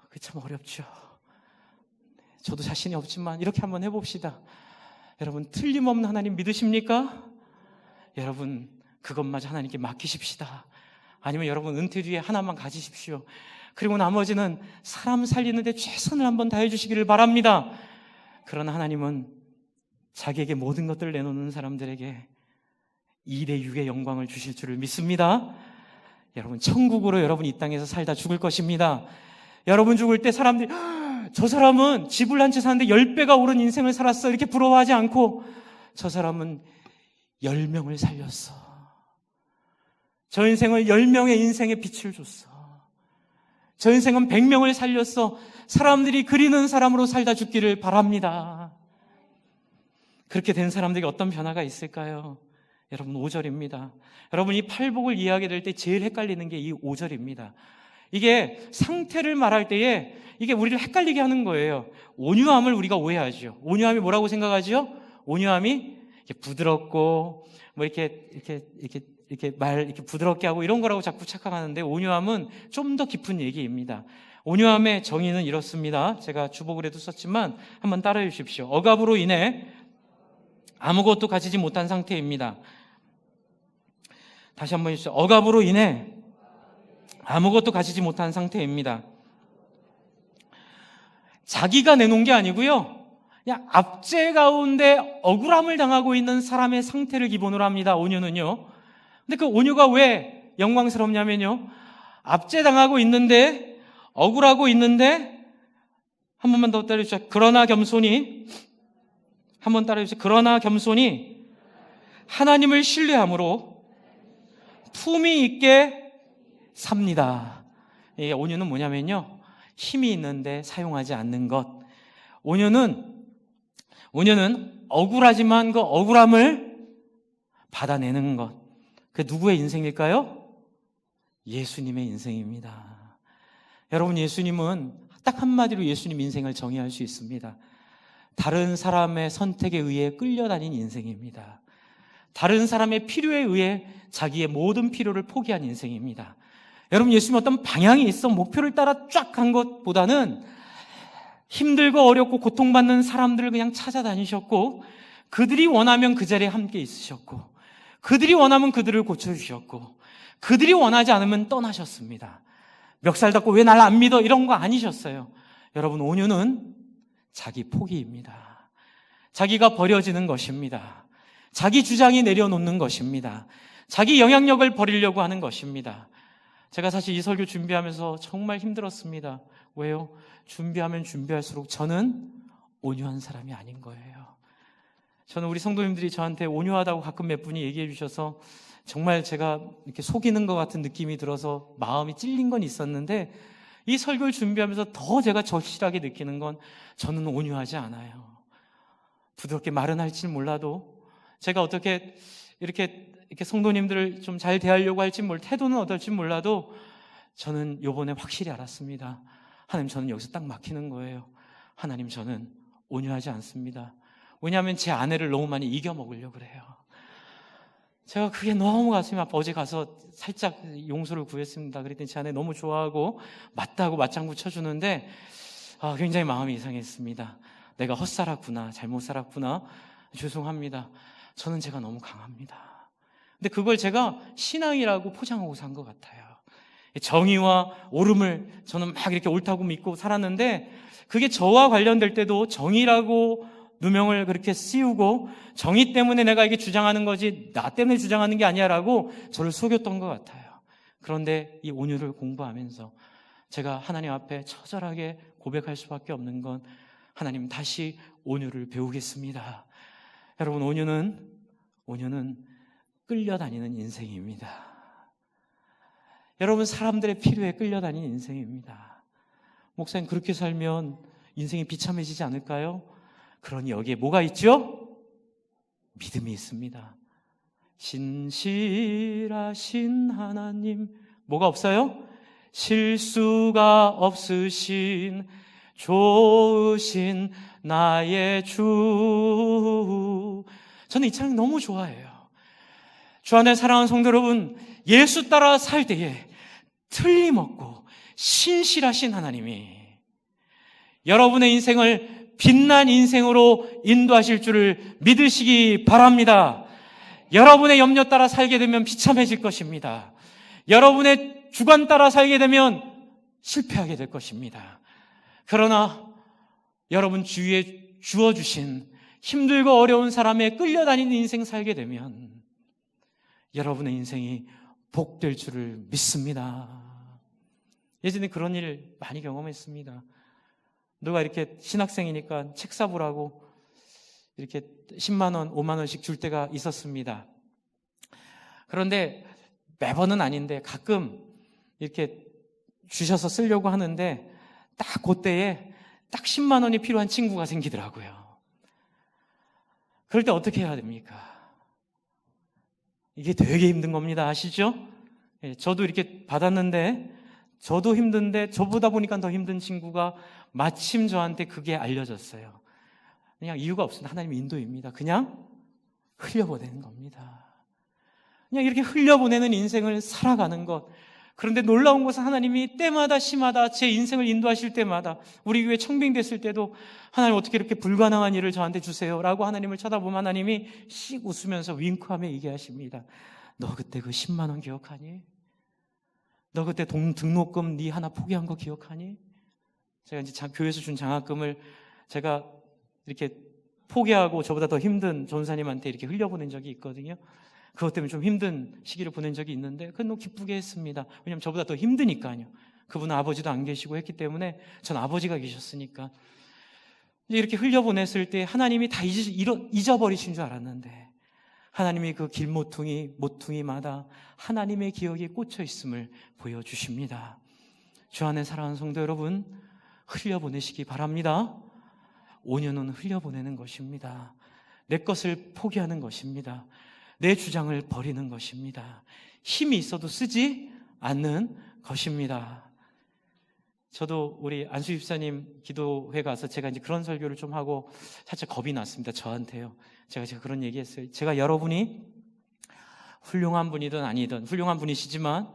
그게 참 어렵죠. 저도 자신이 없지만 이렇게 한번 해봅시다. 여러분, 틀림없는 하나님 믿으십니까? 여러분, 그것마저 하나님께 맡기십시다. 아니면 여러분 은퇴 뒤에 하나만 가지십시오. 그리고 나머지는 사람 살리는데 최선을 한번 다해 주시기를 바랍니다. 그러나 하나님은 자기에게 모든 것들을 내놓는 사람들에게 2대 6의 영광을 주실 줄을 믿습니다. 여러분, 천국으로 여러분 이 땅에서 살다 죽을 것입니다. 여러분 죽을 때 사람들이 저 사람은 집을 한 채 사는데 10배가 오른 인생을 살았어, 이렇게 부러워하지 않고, 저 사람은 10명을 살렸어, 저 인생을 10명의 인생에 빛을 줬어, 저 인생은 100명을 살렸어, 사람들이 그리는 사람으로 살다 죽기를 바랍니다. 그렇게 된 사람들에게 어떤 변화가 있을까요? 여러분, 5절입니다. 여러분, 이 팔복을 이해하게 될 때 제일 헷갈리는 게 이 5절입니다. 이게 상태를 말할 때에 이게 우리를 헷갈리게 하는 거예요. 온유함을 우리가 오해하죠. 온유함이 뭐라고 생각하죠? 온유함이 이렇게 부드럽고 뭐 이렇게 부드럽게 하고 이런 거라고 자꾸 착각하는데, 온유함은 좀 더 깊은 얘기입니다. 온유함의 정의는 이렇습니다. 제가 주보글에도 썼지만 한번 따라해 주십시오. 억압으로 인해 아무것도 가지지 못한 상태입니다. 다시 한번 해주세요. 억압으로 인해 아무것도 가지지 못한 상태입니다. 자기가 내놓은 게 아니고요, 그냥 압제 가운데 억울함을 당하고 있는 사람의 상태를 기본으로 합니다, 온유는요. 근데 그 온유가 왜 영광스럽냐면요, 압제당하고 있는데, 억울하고 있는데, 한 번만 더 따라해주세요. 그러나 겸손히, 한번 따라해주세요. 그러나 겸손히 하나님을 신뢰함으로 품위 있게 삽니다. 이 온유는 뭐냐면요, 힘이 있는데 사용하지 않는 것. 온유는 억울하지만 그 억울함을 받아내는 것. 그 누구의 인생일까요? 예수님의 인생입니다. 여러분, 예수님은 딱 한마디로 예수님 인생을 정의할 수 있습니다. 다른 사람의 선택에 의해 끌려다닌 인생입니다. 다른 사람의 필요에 의해 자기의 모든 필요를 포기한 인생입니다. 여러분, 예수님 어떤 방향이 있어 목표를 따라 쫙 간 것보다는 힘들고 어렵고 고통받는 사람들을 그냥 찾아다니셨고, 그들이 원하면 그 자리에 함께 있으셨고, 그들이 원하면 그들을 고쳐주셨고, 그들이 원하지 않으면 떠나셨습니다. 멱살 잡고 왜 날 안 믿어, 이런 거 아니셨어요. 여러분, 온유는 자기 포기입니다. 자기가 버려지는 것입니다. 자기 주장이 내려놓는 것입니다. 자기 영향력을 버리려고 하는 것입니다. 제가 사실 이 설교 준비하면서 정말 힘들었습니다. 왜요? 준비하면 준비할수록 저는 온유한 사람이 아닌 거예요. 저는 우리 성도님들이 저한테 온유하다고 가끔 몇 분이 얘기해 주셔서 정말 제가 이렇게 속이는 것 같은 느낌이 들어서 마음이 찔린 건 있었는데, 이 설교를 준비하면서 더 제가 절실하게 느끼는 건 저는 온유하지 않아요. 부드럽게 말은 할지 몰라도, 제가 어떻게 이렇게 성도님들을 좀 잘 대하려고 할지 태도는 어떨지 몰라도, 저는 요번에 확실히 알았습니다. 하나님, 저는 여기서 딱 막히는 거예요. 하나님, 저는 온유하지 않습니다. 왜냐하면 제 아내를 너무 많이 이겨먹으려고 그래요. 제가 그게 너무 가슴이 아파. 어제 가서 살짝 용서를 구했습니다. 그랬더니 제 아내 너무 좋아하고 맞다고 맞장구 쳐주는데, 굉장히 마음이 이상했습니다. 내가 헛살았구나, 잘못 살았구나, 죄송합니다. 저는 제가 너무 강합니다. 근데 그걸 제가 신앙이라고 포장하고 산 것 같아요. 정의와 옳음을 저는 막 이렇게 옳다고 믿고 살았는데, 그게 저와 관련될 때도 정의라고 누명을 그렇게 씌우고, 정의 때문에 내가 이게 주장하는 거지 나 때문에 주장하는 게 아니야라고 저를 속였던 것 같아요. 그런데 이 온유를 공부하면서 제가 하나님 앞에 처절하게 고백할 수밖에 없는 건 하나님 다시 온유를 배우겠습니다. 여러분, 온유는 끌려다니는 인생입니다. 여러분, 사람들의 필요에 끌려다니는 인생입니다. 목사님, 그렇게 살면 인생이 비참해지지 않을까요? 그러니 여기에 뭐가 있죠? 믿음이 있습니다. 신실하신 하나님, 뭐가 없어요? 실수가 없으신 좋으신 나의 주. 저는 이 찬양 너무 좋아해요. 주 안에 사랑하는 성도 여러분, 예수 따라 살 때에 틀림없고 신실하신 하나님이 여러분의 인생을 빛난 인생으로 인도하실 줄을 믿으시기 바랍니다. 여러분의 염려 따라 살게 되면 비참해질 것입니다. 여러분의 주관 따라 살게 되면 실패하게 될 것입니다. 그러나 여러분 주위에 주어주신 힘들고 어려운 사람에 끌려다니는 인생 살게 되면 여러분의 인생이 복될 줄을 믿습니다. 예전에 그런 일 많이 경험했습니다. 누가 이렇게 신학생이니까 책 사보라고 이렇게 10만 원, 5만 원씩 줄 때가 있었습니다. 그런데 매번은 아닌데 가끔 이렇게 주셔서 쓰려고 하는데 딱 그때에 딱 10만 원이 필요한 친구가 생기더라고요. 그럴 때 어떻게 해야 됩니까? 이게 되게 힘든 겁니다. 아시죠? 저도 이렇게 받았는데 저도 힘든데 저보다 보니까 더 힘든 친구가 마침 저한테 그게 알려졌어요. 그냥 이유가 없습니다. 하나님의 인도입니다. 그냥 흘려보내는 겁니다. 그냥 이렇게 흘려보내는 인생을 살아가는 것. 그런데 놀라운 것은 하나님이 때마다 시마다 제 인생을 인도하실 때마다, 우리 교회 청빙됐을 때도 하나님 어떻게 이렇게 불가능한 일을 저한테 주세요 라고 하나님을 쳐다보면 하나님이 씩 웃으면서 윙크하며 얘기하십니다. 너 그때 그 10만 원 기억하니? 너 그때 등록금 네 하나 포기한 거 기억하니? 제가 이제 교회에서 준 장학금을 제가 이렇게 포기하고 저보다 더 힘든 전사님한테 이렇게 흘려보낸 적이 있거든요. 그것 때문에 좀 힘든 시기를 보낸 적이 있는데 그건 너무 기쁘게 했습니다. 왜냐하면 저보다 더 힘드니까요. 그분은 아버지도 안 계시고 했기 때문에 전 아버지가 계셨으니까. 이렇게 흘려보냈을 때 하나님이 다 잊어버리신 줄 알았는데 하나님이 그 모퉁이마다 하나님의 기억이 꽂혀 있음을 보여주십니다. 주 안에 사랑하는 성도 여러분, 흘려보내시기 바랍니다. 온유는 흘려보내는 것입니다. 내 것을 포기하는 것입니다. 내 주장을 버리는 것입니다. 힘이 있어도 쓰지 않는 것입니다. 저도 우리 안수 집사님 기도회 가서 제가 이제 그런 설교를 좀 하고 살짝 겁이 났습니다. 저한테요. 제가 그런 얘기 했어요. 제가 여러분이 훌륭한 분이든 아니든 훌륭한 분이시지만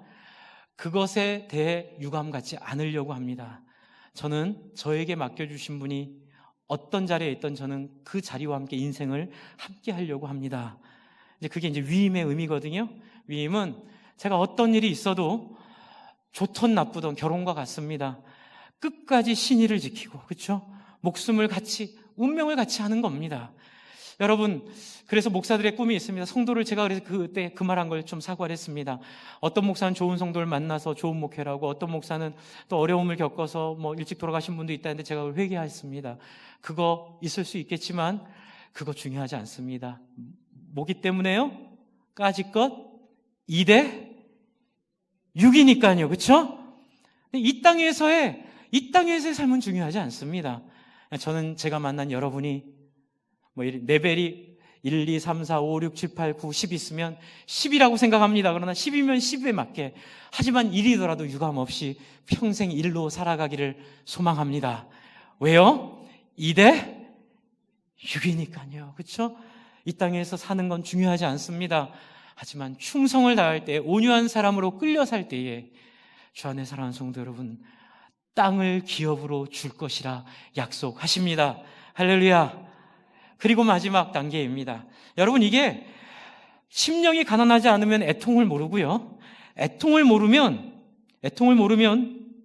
그것에 대해 유감 갖지 않으려고 합니다. 저는 저에게 맡겨주신 분이 어떤 자리에 있던 저는 그 자리와 함께 인생을 함께 하려고 합니다. 그게 이제 위임의 의미거든요. 위임은 제가 어떤 일이 있어도 좋든 나쁘든 결혼과 같습니다. 끝까지 신의를 지키고, 그렇죠? 목숨을 같이, 운명을 같이 하는 겁니다. 여러분, 그래서 목사들의 꿈이 있습니다. 성도를 제가 그래서 그때 그 말한 걸 좀 사과를 했습니다. 어떤 목사는 좋은 성도를 만나서 좋은 목회를 하고 어떤 목사는 또 어려움을 겪어서 뭐 일찍 돌아가신 분도 있다는데 제가 그걸 회개했습니다. 그거 있을 수 있겠지만 그거 중요하지 않습니다. 뭐기 때문에요? 까짓것 2대 6이니까요. 그렇죠? 이 땅에서의 삶은 중요하지 않습니다. 저는 제가 만난 여러분이 뭐 레벨이 1, 2, 3, 4, 5, 6, 7, 8, 9, 10 있으면 10이라고 생각합니다. 그러나 10이면 10에 맞게, 하지만 1이더라도 유감 없이 평생 1로 살아가기를 소망합니다. 왜요? 2대 6이니까요. 그렇죠? 이 땅에서 사는 건 중요하지 않습니다. 하지만 충성을 다할 때, 온유한 사람으로 끌려 살 때에 주 안에 사랑하는 성도 여러분, 땅을 기업으로 줄 것이라 약속하십니다. 할렐루야. 그리고 마지막 단계입니다. 여러분, 이게 심령이 가난하지 않으면 애통을 모르고요. 애통을 모르면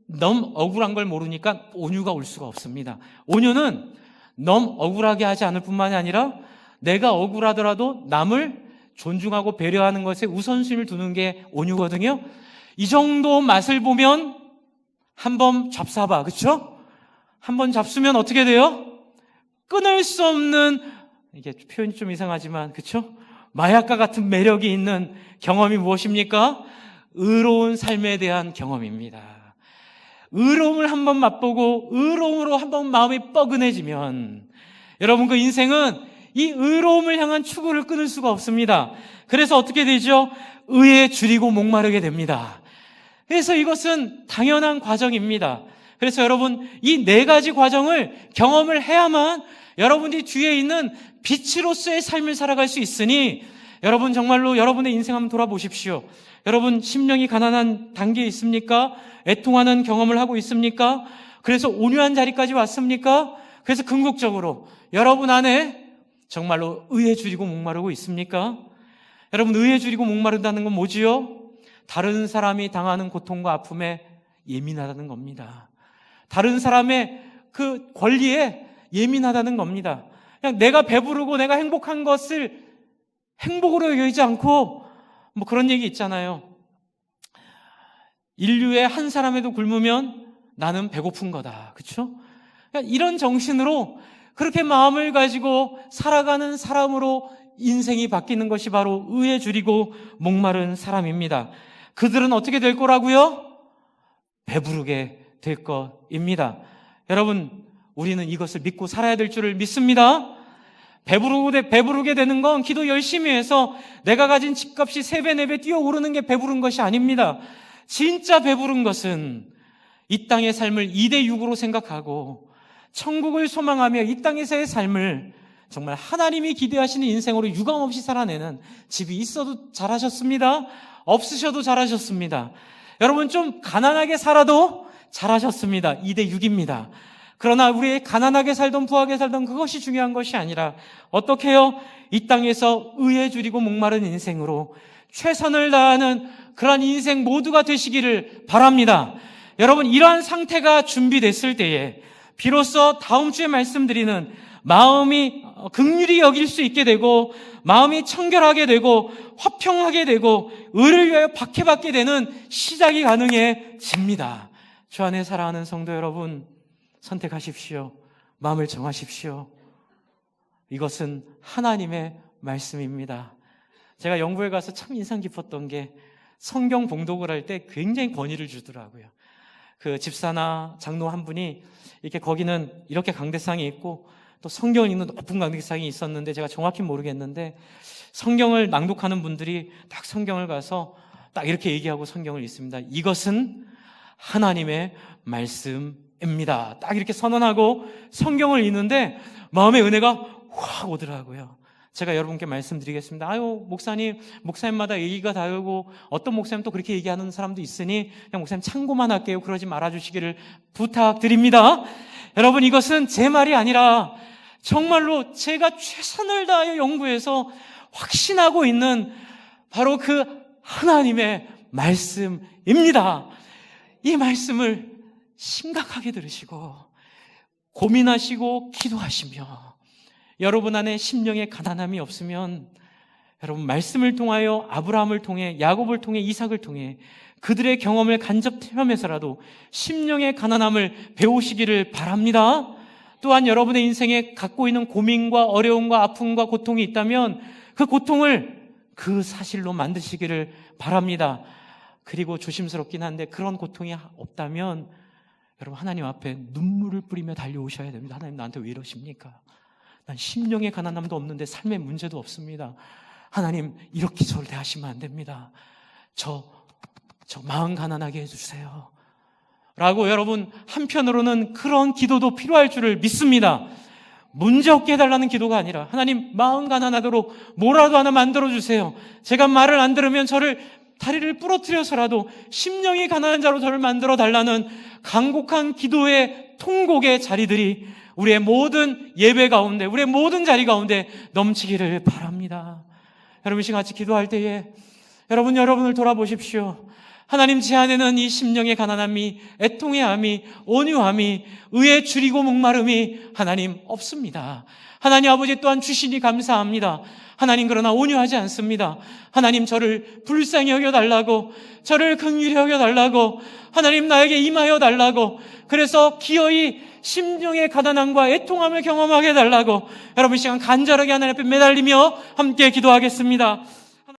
너무 억울한 걸 모르니까 온유가 올 수가 없습니다. 온유는 너무 억울하게 하지 않을 뿐만이 아니라 내가 억울하더라도 남을 존중하고 배려하는 것에 우선순위를 두는 게 온유거든요. 이 정도 맛을 보면 한번 잡숴봐. 그렇죠? 한번 잡수면 어떻게 돼요? 끊을 수 없는, 이게 표현이 좀 이상하지만 그렇죠? 마약과 같은 매력이 있는 경험이 무엇입니까? 의로운 삶에 대한 경험입니다. 의로움을 한번 맛보고 의로움으로 한번 마음이 뻐근해지면 여러분 그 인생은 이 의로움을 향한 추구를 끊을 수가 없습니다. 그래서 어떻게 되죠? 의에 줄이고 목마르게 됩니다. 그래서 이것은 당연한 과정입니다. 그래서 여러분 이 네 가지 과정을 경험을 해야만 여러분이 뒤에 있는 빛으로서의 삶을 살아갈 수 있으니 여러분 정말로 여러분의 인생 한번 돌아보십시오. 여러분 심령이 가난한 단계에 있습니까? 애통하는 경험을 하고 있습니까? 그래서 온유한 자리까지 왔습니까? 그래서 궁극적으로 여러분 안에 정말로 의에 줄이고 목마르고 있습니까? 여러분 의에 줄이고 목마른다는 건 뭐지요? 다른 사람이 당하는 고통과 아픔에 예민하다는 겁니다. 다른 사람의 그 권리에 예민하다는 겁니다. 그냥 내가 배부르고 내가 행복한 것을 행복으로 여기지 않고 뭐 그런 얘기 있잖아요. 인류의 한 사람에도 굶으면 나는 배고픈 거다. 그렇죠? 이런 정신으로 그렇게 마음을 가지고 살아가는 사람으로 인생이 바뀌는 것이 바로 의에 줄이고 목마른 사람입니다. 그들은 어떻게 될 거라고요? 배부르게 될 것입니다. 여러분, 우리는 이것을 믿고 살아야 될 줄을 믿습니다. 배부르게 되는 건 기도 열심히 해서 내가 가진 집값이 3배, 4배 뛰어오르는 게 배부른 것이 아닙니다. 진짜 배부른 것은 이 땅의 삶을 2대6으로 생각하고 천국을 소망하며 이 땅에서의 삶을 정말 하나님이 기대하시는 인생으로 유감없이 살아내는, 집이 있어도 잘하셨습니다. 없으셔도 잘하셨습니다. 여러분 좀 가난하게 살아도 잘하셨습니다. 2대6입니다. 그러나 우리 가난하게 살던 부하게 살던 그것이 중요한 것이 아니라 어떻게 해요? 이 땅에서 의에 줄이고 목마른 인생으로 최선을 다하는 그러한 인생 모두가 되시기를 바랍니다. 여러분 이러한 상태가 준비됐을 때에 비로소 다음 주에 말씀드리는 마음이 긍휼히 여길 수 있게 되고 마음이 청결하게 되고 화평하게 되고 의를 위하여 박해받게 되는 시작이 가능해집니다. 주 안에 사랑하는 성도 여러분, 선택하십시오. 마음을 정하십시오. 이것은 하나님의 말씀입니다. 제가 영국에 가서 참 인상 깊었던 게 성경 봉독을 할 때 굉장히 권위를 주더라고요. 그 집사나 장로 한 분이 이렇게 거기는 이렇게 강대상이 있고 또 성경을 읽는 높은 강대상이 있었는데 제가 정확히 모르겠는데 성경을 낭독하는 분들이 딱 성경을 가서 딱 이렇게 얘기하고 성경을 읽습니다. 이것은 하나님의 말씀입니다. 딱 이렇게 선언하고 성경을 읽는데 마음의 은혜가 확 오더라고요. 제가 여러분께 말씀드리겠습니다. 목사님마다 얘기가 다르고 어떤 목사님 또 그렇게 얘기하는 사람도 있으니 그냥 목사님 참고만 할게요. 그러지 말아주시기를 부탁드립니다. 여러분 이것은 제 말이 아니라 정말로 제가 최선을 다하여 연구해서 확신하고 있는 바로 그 하나님의 말씀입니다. 이 말씀을 심각하게 들으시고 고민하시고 기도하시며 여러분 안에 심령의 가난함이 없으면 여러분 말씀을 통하여 아브라함을 통해 야곱을 통해 이삭을 통해 그들의 경험을 간접 체험해서라도 심령의 가난함을 배우시기를 바랍니다. 또한 여러분의 인생에 갖고 있는 고민과 어려움과 아픔과 고통이 있다면 그 고통을 그 사실로 만드시기를 바랍니다. 그리고 조심스럽긴 한데 그런 고통이 없다면 여러분 하나님 앞에 눈물을 뿌리며 달려오셔야 됩니다. 하나님 나한테 왜 이러십니까? 난 심령의 가난함도 없는데 삶의 문제도 없습니다. 하나님 이렇게 저를 대하시면 안 됩니다. 저 마음 가난하게 해주세요 라고 여러분 한편으로는 그런 기도도 필요할 줄을 믿습니다. 문제없게 해달라는 기도가 아니라 하나님 마음 가난하도록 뭐라도 하나 만들어주세요. 제가 말을 안 들으면 저를 다리를 부러뜨려서라도 심령이 가난한 자로 저를 만들어 달라는 간곡한 기도의 통곡의 자리들이 우리의 모든 예배 가운데 우리의 모든 자리 가운데 넘치기를 바랍니다. 여러분 같이 기도할 때에 여러분을 돌아보십시오. 하나님, 제 안에는 이 심령의 가난함이, 애통해함이, 온유함이, 의에 줄이고 목마름이 하나님 없습니다. 하나님 아버지 또한 주시니 감사합니다. 하나님, 그러나 온유하지 않습니다. 하나님, 저를 불쌍히 여겨달라고, 저를 긍휼히 여겨달라고, 하나님 나에게 임하여 달라고, 그래서 기어이 심령의 가난함과 애통함을 경험하게 해달라고, 여러분 이 시간 간절하게 하나님 앞에 매달리며 함께 기도하겠습니다.